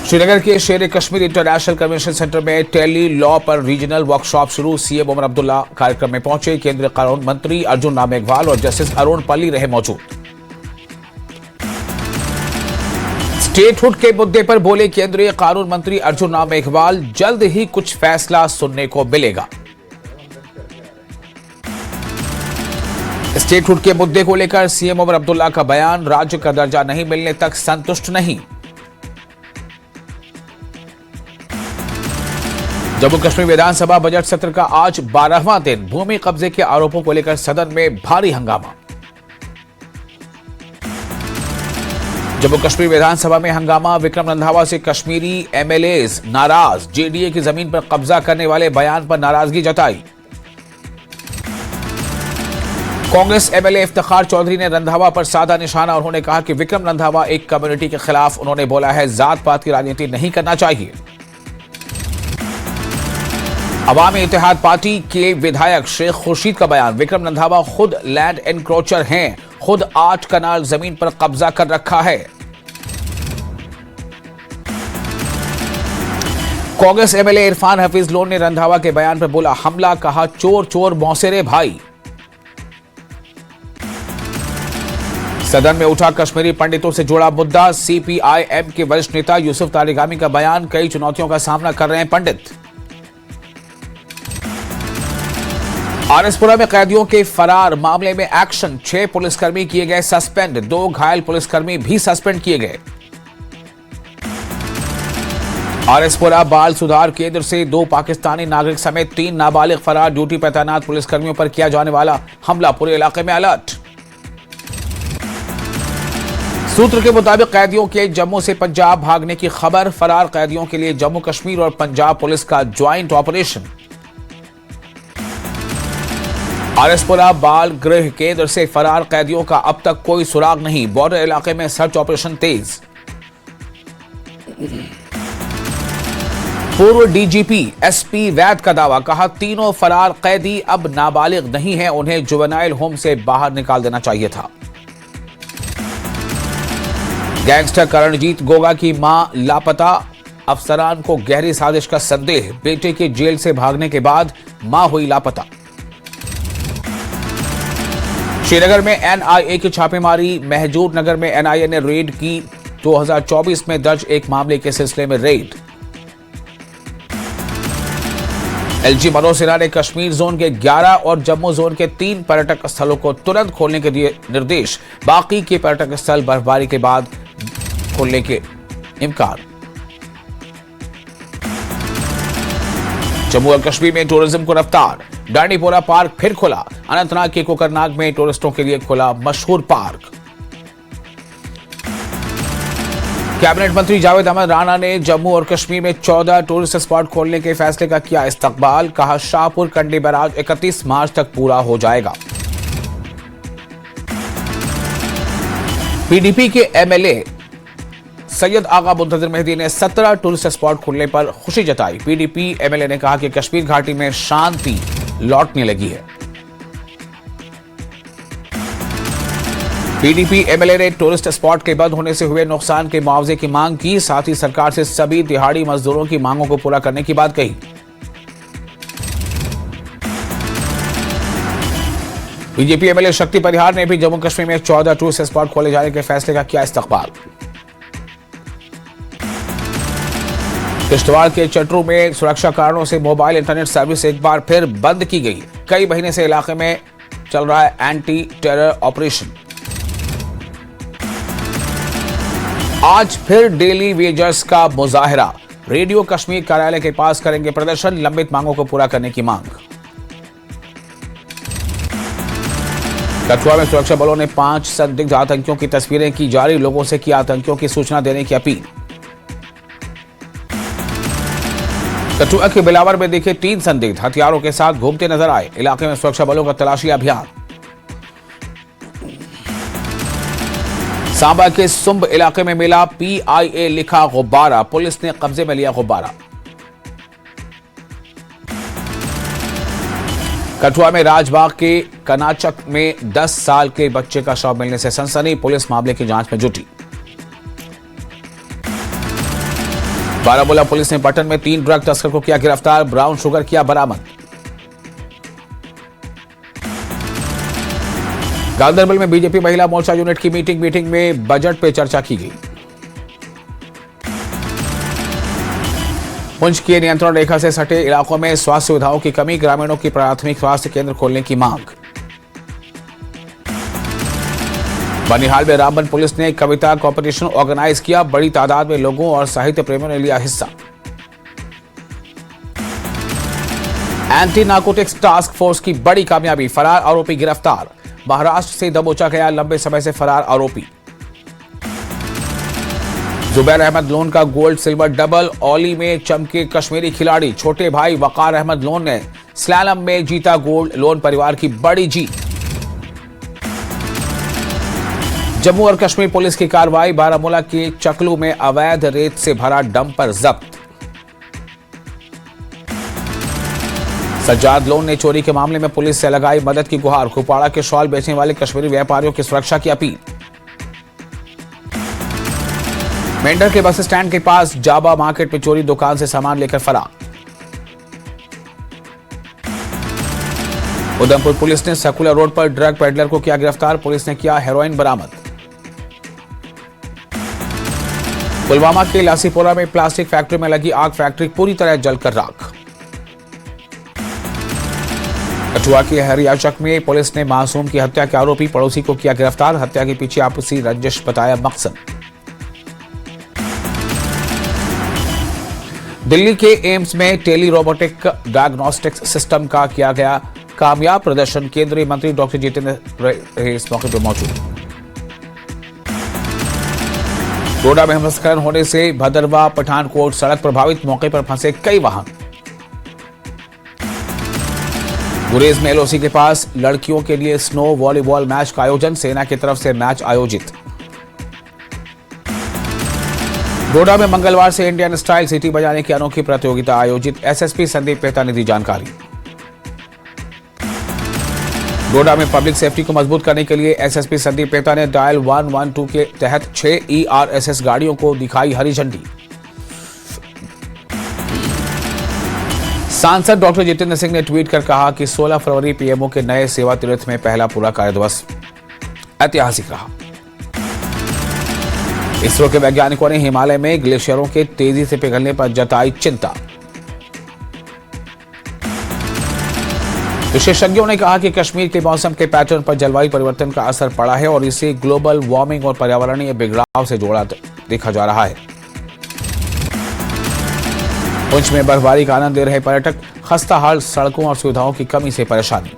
श्रीनगर के शेर Kashmir international convention centre में टेली लॉ पर रीजनल वर्कशॉप शुरू। सीएम उमर अब्दुल्ला कार्यक्रम में पहुंचे। केंद्रीय कानून मंत्री अर्जुन राम मेघवाल और जस्टिस अरुण पल्ली रहे मौजूद। स्टेटहुड के मुद्दे पर बोले केंद्रीय कानून मंत्री अर्जुन राम मेघवाल, जल्द ही कुछ फैसला सुनने को मिलेगा। स्टेटहुड के मुद्दे को लेकर सीएम उमर अब्दुल्ला का बयान, राज्य का दर्जा नहीं मिलने तक संतुष्ट नहीं। जम्मू कश्मीर विधानसभा बजट सत्र का आज 12वां दिन। भूमि कब्जे के आरोपों को लेकर सदन में भारी हंगामा। जम्मू कश्मीर विधानसभा में हंगामा। विक्रम रंधावा से कश्मीरी एमएलएज नाराज। जेडीए की जमीन पर कब्जा करने वाले बयान पर नाराजगी जताई। कांग्रेस एमएलए इफ्तिखार चौधरी ने रंधावा पर साधा निशाना। उन्होंने कहा कि विक्रम रंधावा एक कम्युनिटी के खिलाफ, उन्होंने बोला है जात पात की राजनीति नहीं करना चाहिए। अवामी इत्तेहाद पार्टी के विधायक शेख खुर्शीद का बयान, विक्रम रंधावा खुद लैंड एनक्रोचर हैं, खुद 8 कनाल जमीन पर कब्जा कर रखा है। कांग्रेस एमएलए इरफान हफीज लोन ने रंधावा के बयान पर बोला हमला, कहा चोर चोर मौसेरे भाई। सदन में उठा कश्मीरी पंडितों से जुड़ा मुद्दा। सीपीआईएम के वरिष्ठ नेता यूसुफ तारिगामी का बयान, कई चुनौतियों का सामना कर रहे हैं पंडित। आरएसपुरा में कैदियों के फरार मामले में एक्शन, 6 पुलिसकर्मी किए गए सस्पेंड, 2 घायल पुलिसकर्मी भी सस्पेंड किए गए। आरएसपुरा बाल सुधार केंद्र से 2 पाकिस्तानी नागरिक समेत 3 नाबालिग फरार। ड्यूटी पर तैनात पुलिसकर्मियों पर किया जाने वाला हमला, पूरे इलाके में अलर्ट। सूत्र के मुताबिक कैदियों के जम्मू से पंजाब भागने की खबर। फरार कैदियों के लिए जम्मू कश्मीर और पंजाब पुलिस का ज्वाइंट ऑपरेशन। आरएसपुरा बाल गृह केंद्र से फरार कैदियों का अब तक कोई सुराग नहीं। बॉर्डर इलाके में सर्च ऑपरेशन तेज। पूर्व डीजीपी एसपी वैद का दावा, कहा तीनों फरार कैदी अब नाबालिग नहीं हैं, उन्हें जुवेनाइल होम से बाहर निकाल देना चाहिए था। गैंगस्टर करणजीत गोगा की मां लापता। अफसरान को गहरी साजिश का संदेह। बेटे के जेल से भागने के बाद मां हुई लापता। श्रीनगर में एनआईए की छापेमारी। महजूर नगर में एनआईए ने रेड की। 2024 में दर्ज एक मामले के सिलसिले में रेड। एलजी मनोज सिन्हा ने कश्मीर जोन के 11 और जम्मू जोन के 3 पर्यटक स्थलों को तुरंत खोलने के दिए निर्देश। बाकी के पर्यटक स्थल बर्फबारी के बाद खोलने के इम्कान। जम्मू और कश्मीर में टूरिज्म को रफ्तार। डांडीपोरा पार्क फिर खुला। अनंतनाग के कोकरनाग में टूरिस्टों के लिए खुला मशहूर पार्क। कैबिनेट मंत्री जावेद अहमद राणा ने जम्मू और कश्मीर में 14 टूरिस्ट स्पॉट खोलने के फैसले का किया इस्तकबाल। कहा शाहपुर कंडी बैराज 31 मार्च तक पूरा हो जाएगा। पीडीपी के एमएलए सैयद आगा मुंतजर मेहदी ने 17 टूरिस्ट स्पॉट खुलने पर खुशी जताई। पीडीपी एमएलए ने कहा कि कश्मीर घाटी में शांति लौटने लगी है। पीडीपी एमएलए ने टूरिस्ट स्पॉट के बंद होने से हुए नुकसान के मुआवजे की मांग की। साथ ही सरकार से सभी दिहाड़ी मजदूरों की मांगों को पूरा करने की बात कही। बीजेपी एमएलए शक्ति परिहार ने भी जम्मू कश्मीर में 14 टूरिस्ट स्पॉट खोले जाने के फैसले का किया इस्तकबाल। किश्तवाड़ के चटरू में सुरक्षा कारणों से मोबाइल इंटरनेट सर्विस एक बार फिर बंद की गई। कई महीने से इलाके में चल रहा है एंटी टेरर ऑपरेशन। आज फिर डेली वेजर्स का मुजाहरा। रेडियो कश्मीर कार्यालय के पास करेंगे प्रदर्शन। लंबित मांगों को पूरा करने की मांग। कठुआ में सुरक्षा बलों ने 5 संदिग्ध आतंकियों की तस्वीरें की जारी। लोगों से की आतंकियों की सूचना देने की अपील। कठुआ के बिलावर में देखे 3 संदिग्ध हथियारों के साथ घूमते नजर आए। इलाके में सुरक्षा बलों का तलाशी अभियान। सांबा के सुंब इलाके में मिला पीआईए लिखा गुब्बारा। पुलिस ने कब्जे में लिया गुब्बारा। कठुआ में राजबाग के कनाचक में 10 साल के बच्चे का शव मिलने से सनसनी। पुलिस मामले की जांच में जुटी। बारामूला पुलिस ने पटन में 3 ड्रग तस्कर को किया गिरफ्तार, ब्राउन शुगर किया बरामद। गांधरबल में बीजेपी महिला मोर्चा यूनिट की मीटिंग में बजट पे चर्चा की गई। पुंछ के नियंत्रण रेखा से सटे इलाकों में स्वास्थ्य सुविधाओं की कमी, ग्रामीणों की प्राथमिक स्वास्थ्य केंद्र खोलने की मांग। बनिहाल में रामबन पुलिस ने कविता कॉम्पिटिशन ऑर्गेनाइज किया, बड़ी तादाद में लोगों और साहित्य प्रेमियों ने लिया हिस्सा। एंटी नार्कोटिक्स टास्क फोर्स की बड़ी कामयाबी, फरार आरोपी गिरफ्तार। महाराष्ट्र से दबोचा गया लंबे समय से फरार आरोपी। जुबैर अहमद लोन का गोल्ड सिल्वर डबल, औली में चमके कश्मीरी खिलाड़ी। छोटे भाई वकार अहमद लोन ने स्लैलम में जीता गोल्ड, लोन परिवार की बड़ी जीत। जम्मू और कश्मीर पुलिस की कार्रवाई, बारामूला के चकलू में अवैध रेत से भरा डंपर जब्त। सज्जाद लोन ने चोरी के मामले में पुलिस से लगाई मदद की गुहार, कुपवाड़ा के शॉल बेचने वाले कश्मीरी व्यापारियों की सुरक्षा की अपील। मेंढर के बस स्टैंड के पास जाबा मार्केट में चोरी, दुकान से सामान लेकर फरार। उधमपुर पुलिस ने सर्कुलर रोड पर ड्रग पेडलर को किया गिरफ्तार, पुलिस ने किया हेरोइन बरामद। पुलवामा के लासीपोरा में प्लास्टिक फैक्ट्री में लगी आग, फैक्ट्री पूरी तरह जलकर राख। कठुआ के हरियाचक में पुलिस ने मासूम की हत्या के आरोपी पड़ोसी को किया गिरफ्तार, हत्या के पीछे आपसी रंजिश बताया मकसद। दिल्ली के एम्स में टेली रोबोटिक डायग्नोस्टिक्स सिस्टम का किया गया कामयाब प्रदर्शन, केंद्रीय मंत्री डॉक्टर जितेंद्र इस मौके पर मौजूद। डोडा में हिमस्खलन होने से भदरवा पठानकोट सड़क प्रभावित, मौके पर फंसे कई वाहन। गुरेज में एलओसी के पास लड़कियों के लिए स्नो वॉलीबॉल मैच का आयोजन, सेना की तरफ से मैच आयोजित। डोडा में मंगलवार से इंडियन स्टाइल सिटी बजाने की अनोखी प्रतियोगिता आयोजित, एसएसपी संदीप मेहता ने दी जानकारी। डोडा में पब्लिक सेफ्टी को मजबूत करने के लिए एसएसपी संदीप मेहता ने डायल 112 के तहत 6 ERSS गाड़ियों को दिखाई हरी झंडी। सांसद डॉक्टर जितेंद्र सिंह ने ट्वीट कर कहा कि 16 फरवरी पीएमओ के नए सेवा तीर्थ में पहला पूरा कार्यदिवस ऐतिहासिक रहा। इसरो के वैज्ञानिकों ने हिमालय में ग्लेशियरों के तेजी से पिघलने पर जताई चिंता। विशेषज्ञों ने कहा कि कश्मीर के मौसम के पैटर्न पर जलवायु परिवर्तन का असर पड़ा है और इसे ग्लोबल वार्मिंग और पर्यावरणीय बिगड़ाव से जोड़ा देखा जा रहा है। पुंछ में बर्फबारी का आनंद ले रहे पर्यटक, खस्ता हाल सड़कों और सुविधाओं की कमी से परेशानी।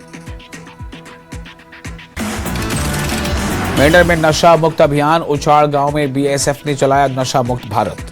मेंढर में नशा मुक्त अभियान, उछाड़ गांव में बीएसएफ ने चलाया नशा मुक्त भारत।